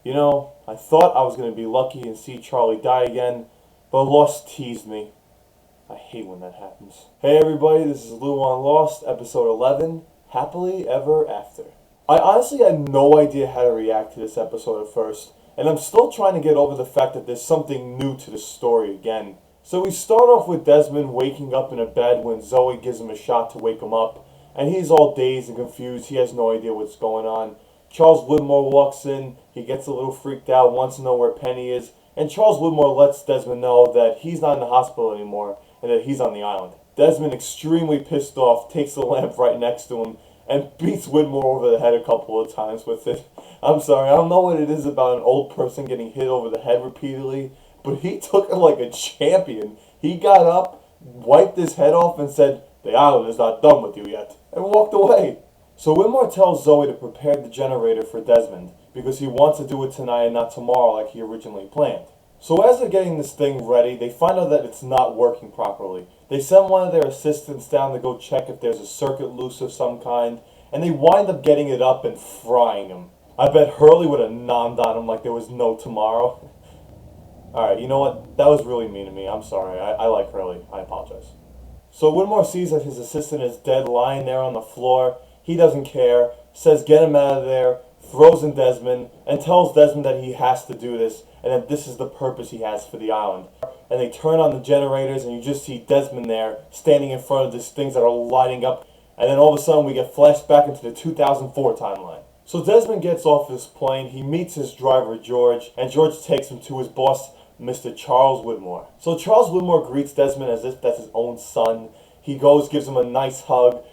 You know, I thought I was going to be lucky and see Charlie die again, but Lost teased me. I hate when that happens. Hey everybody, this is Lou on Lost, episode 11, Happily Ever After. I honestly had no idea how to react to this episode at first, and I'm still trying to get over the fact that there's something new to the story again. So we start off with Desmond waking up in a bed when Zoe gives him a shot to wake him up, and he's all dazed and confused, he has no idea what's going on. Charles Widmore walks in, he gets a little freaked out, wants to know where Penny is, and Charles Widmore lets Desmond know that he's not in the hospital anymore and that he's on the island. Desmond, extremely pissed off, takes the lamp right next to him and beats Widmore over the head a couple of times with it. I'm sorry, I don't know what it is about an old person getting hit over the head repeatedly, but he took it like a champion. He got up, wiped his head off, and said, "The island is not done with you yet," and walked away. So Widmore tells Zoe to prepare the generator for Desmond because he wants to do it tonight and not tomorrow like he originally planned. So as they're getting this thing ready, they find out that it's not working properly. They send one of their assistants down to go check if there's a circuit loose of some kind, and they wind up getting it up and frying him. I bet Hurley would have nommed on him like there was no tomorrow. Alright, you know what? That was really mean of me. I'm sorry. I like Hurley. I apologize. So Widmore sees that his assistant is dead lying there on the floor. He doesn't care, says get him out of there, throws in Desmond, and tells Desmond that he has to do this and that this is the purpose he has for the island. And they turn on the generators and you just see Desmond there standing in front of these things that are lighting up. And then all of a sudden we get flashed back into the 2004 timeline. So Desmond gets off his plane, he meets his driver George, and George takes him to his boss, Mr. Charles Widmore. So Charles Widmore greets Desmond as if that's his own son. He goes, gives him a nice hug,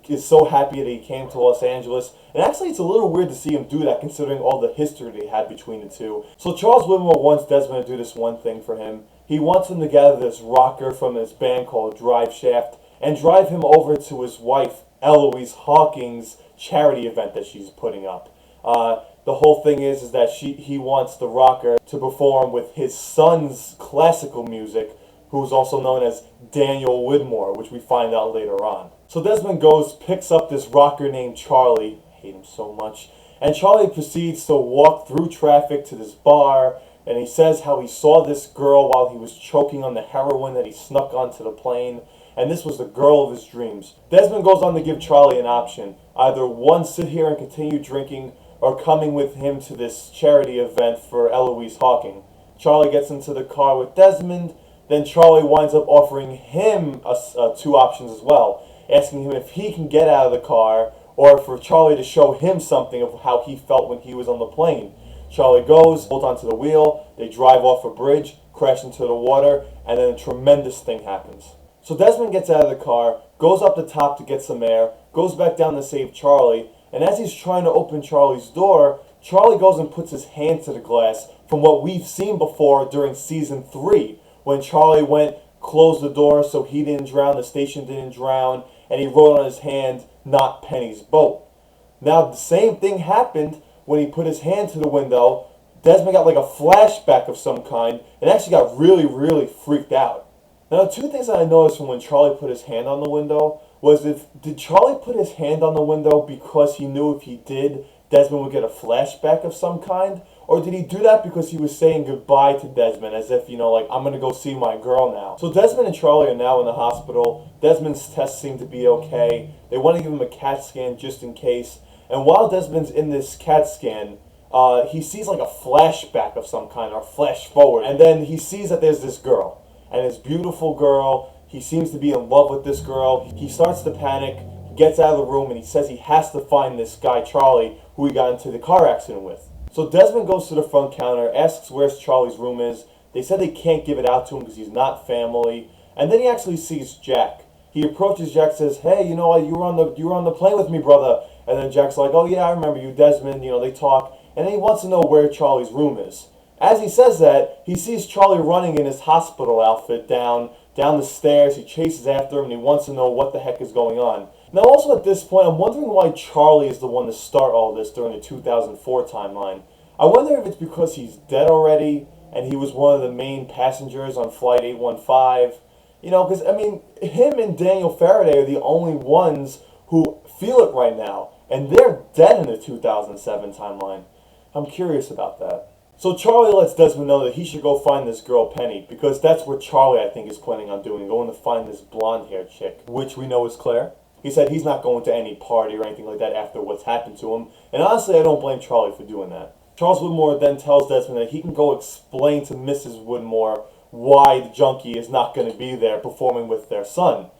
is so happy that he came to Los Angeles. And actually, it's a little weird to see him do that considering all the history they had between the two. So Charles Widmore wants Desmond to do this one thing for him. He wants him to gather this rocker from this band called Drive Shaft and drive him over to his wife, Eloise Hawkins' charity event that she's putting up. The whole thing is that he wants the rocker to perform with his son's classical music, who's also known as Daniel Widmore, which we find out later on. So Desmond goes, picks up this rocker named Charlie, I hate him so much, and Charlie proceeds to walk through traffic to this bar, and he says how he saw this girl while he was choking on the heroin that he snuck onto the plane, and this was the girl of his dreams. Desmond goes on to give Charlie an option, either one, sit here and continue drinking, or coming with him to this charity event for Eloise Hawking. Charlie gets into the car with Desmond, then Charlie winds up offering him two options as well, asking him if he can get out of the car or for Charlie to show him something of how he felt when he was on the plane. Charlie goes, holds onto the wheel, they drive off a bridge, crash into the water, and then a tremendous thing happens. So Desmond gets out of the car, goes up the top to get some air, goes back down to save Charlie, and as he's trying to open Charlie's door, Charlie goes and puts his hand to the glass from what we've seen before during season 3, when Charlie went, closed the door so he didn't drown, the station didn't drown, and he wrote on his hand, "Not Penny's boat." Now the same thing happened when he put his hand to the window. Desmond got like a flashback of some kind and actually got really freaked out. Now the two things that I noticed from when Charlie put his hand on the window was did Charlie put his hand on the window because he knew if he did, Desmond would get a flashback of some kind? Or did he do that because he was saying goodbye to Desmond as if, like, I'm going to go see my girl now? So Desmond and Charlie are now in the hospital. Desmond's tests seem to be okay. They want to give him a CAT scan just in case. And while Desmond's in this CAT scan, he sees like a flashback of some kind or flash forward. And then he sees that there's this girl. And this beautiful girl, he seems to be in love with this girl. He starts to panic, gets out of the room, and he says he has to find this guy, Charlie, who he got into the car accident with. So Desmond goes to the front counter, asks where Charlie's room is. They said they can't give it out to him because he's not family. And then he actually sees Jack. He approaches Jack, says, "Hey, you know what? You were on the plane with me, brother." And then Jack's like, "Oh yeah, I remember you, Desmond." They talk, and then he wants to know where Charlie's room is. As he says that, he sees Charlie running in his hospital outfit down the stairs. He chases after him, and he wants to know what the heck is going on. Now, also at this point, I'm wondering why Charlie is the one to start all this during the 2004 timeline. I wonder if it's because he's dead already, and he was one of the main passengers on Flight 815. Because, him and Daniel Faraday are the only ones who feel it right now, and they're dead in the 2007 timeline. I'm curious about that. So Charlie lets Desmond know that he should go find this girl Penny, because that's what Charlie, I think, is planning on doing, going to find this blonde-haired chick, which we know is Claire. He said he's not going to any party or anything like that after what's happened to him, and honestly, I don't blame Charlie for doing that. Charles Widmore then tells Desmond that he can go explain to Mrs. Widmore why the junkie is not going to be there performing with their son.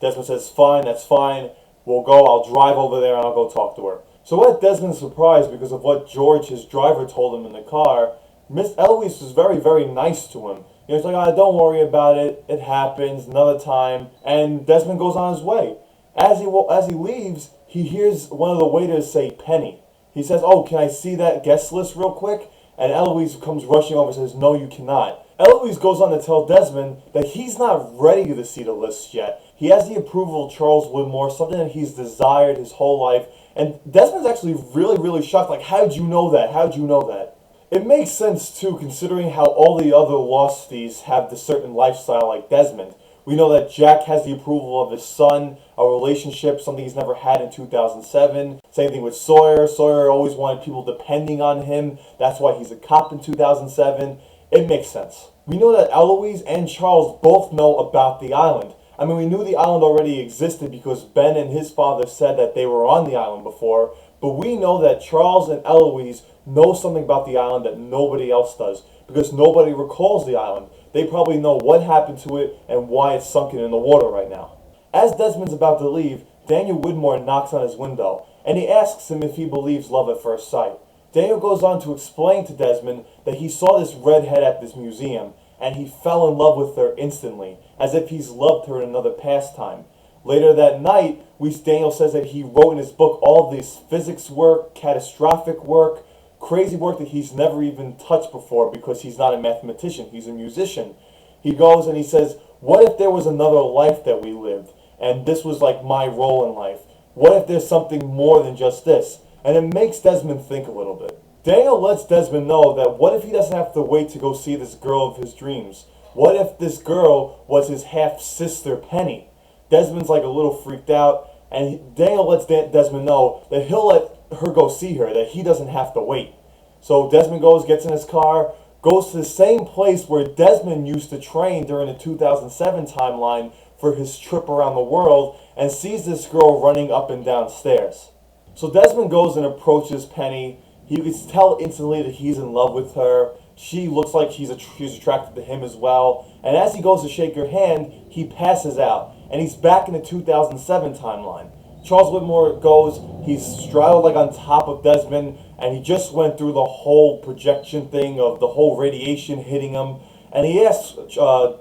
Desmond says, fine, that's fine, we'll go, I'll drive over there and I'll go talk to her. So at Desmond's surprise, because of what George, his driver, told him in the car, Miss Eloise was very, very nice to him. You know, he's like, don't worry about it, it happens, another time, and Desmond goes on his way. As he leaves, he hears one of the waiters say Penny. He says, oh, can I see that guest list real quick? And Eloise comes rushing over and says, no, you cannot. Eloise goes on to tell Desmond that he's not ready to see the list yet. He has the approval of Charles Widmore, something that he's desired his whole life. And Desmond's actually really, really shocked. Like, how did you know that? How did you know that? It makes sense, too, considering how all the other lost thieves have the certain lifestyle like Desmond. We know that Jack has the approval of his son, a relationship, something he's never had in 2007. Same thing with Sawyer. Sawyer always wanted people depending on him. That's why he's a cop in 2007. It makes sense. We know that Eloise and Charles both know about the island. I mean, we knew the island already existed because Ben and his father said that they were on the island before, but we know that Charles and Eloise know something about the island that nobody else does, because nobody recalls the island. They probably know what happened to it and why it's sunken in the water right now. As Desmond's about to leave, Daniel Widmore knocks on his window, and he asks him if he believes love at first sight. Daniel goes on to explain to Desmond that he saw this redhead at this museum, and he fell in love with her instantly, as if he's loved her in another pastime. Later that night, Daniel says that he wrote in his book all this physics work, catastrophic work, crazy work that he's never even touched before because he's not a mathematician, he's a musician. He goes and he says, what if there was another life that we lived, and this was like my role in life? What if there's something more than just this? And it makes Desmond think a little bit. Daniel lets Desmond know that what if he doesn't have to wait to go see this girl of his dreams? What if this girl was his half-sister, Penny? Desmond's like a little freaked out, and Daniel lets Desmond know that he'll let her go see her, that he doesn't have to wait. So Desmond goes, gets in his car, goes to the same place where Desmond used to train during the 2007 timeline for his trip around the world, and sees this girl running up and down stairs. So Desmond goes and approaches Penny. He can tell instantly that he's in love with her. She looks like she's attracted to him as well. And as he goes to shake her hand, he passes out. And he's back in the 2007 timeline. Charles Widmore goes, he's straddled like on top of Desmond, and he just went through the whole projection thing of the whole radiation hitting him. And he asks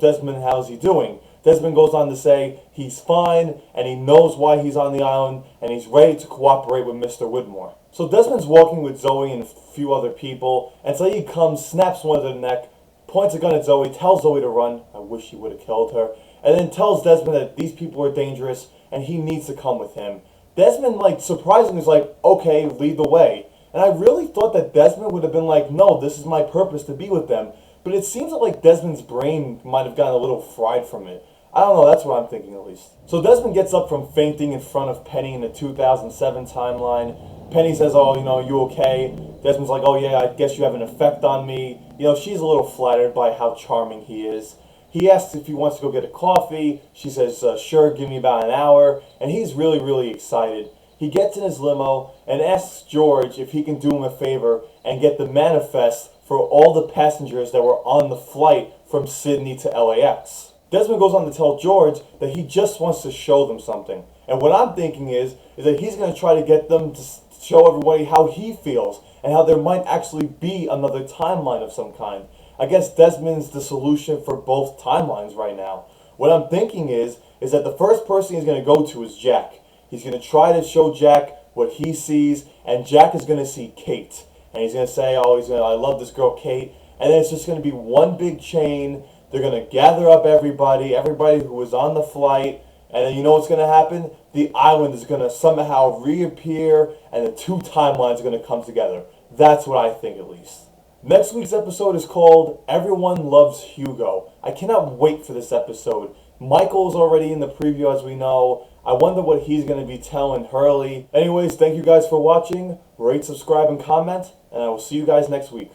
Desmond, how's he doing? Desmond goes on to say he's fine, and he knows why he's on the island, and he's ready to cooperate with Mr. Widmore. So Desmond's walking with Zoe and a few other people, and so he comes, snaps one of their neck, points a gun at Zoe, tells Zoe to run. I wish he would have killed her. And then tells Desmond that these people are dangerous, and he needs to come with him. Desmond, surprisingly, is like, okay, lead the way. And I really thought that Desmond would have been like, no, this is my purpose to be with them. But it seems like Desmond's brain might have gotten a little fried from it. I don't know, that's what I'm thinking at least. So Desmond gets up from fainting in front of Penny in the 2007 timeline. Penny says, oh, you okay? Desmond's like, oh yeah, I guess you have an effect on me. She's a little flattered by how charming he is. He asks if he wants to go get a coffee. She says, sure, give me about an hour. And he's really, really excited. He gets in his limo and asks George if he can do him a favor and get the manifest for all the passengers that were on the flight from Sydney to LAX. Desmond goes on to tell George that he just wants to show them something. And what I'm thinking is that he's going to try to get them to show everybody how he feels and how there might actually be another timeline of some kind. I guess Desmond's the solution for both timelines right now. What I'm thinking is that the first person he's going to go to is Jack. He's going to try to show Jack what he sees, and Jack is going to see Kate. And he's going to say, I love this girl Kate. And then it's just going to be one big chain. They're going to gather up everybody who was on the flight, and then you know what's going to happen? The island is going to somehow reappear, and the two timelines are going to come together. That's what I think, at least. Next week's episode is called Everyone Loves Hugo. I cannot wait for this episode. Michael's already in the preview, as we know. I wonder what he's going to be telling Hurley. Anyways, thank you guys for watching. Rate, subscribe, and comment, and I will see you guys next week.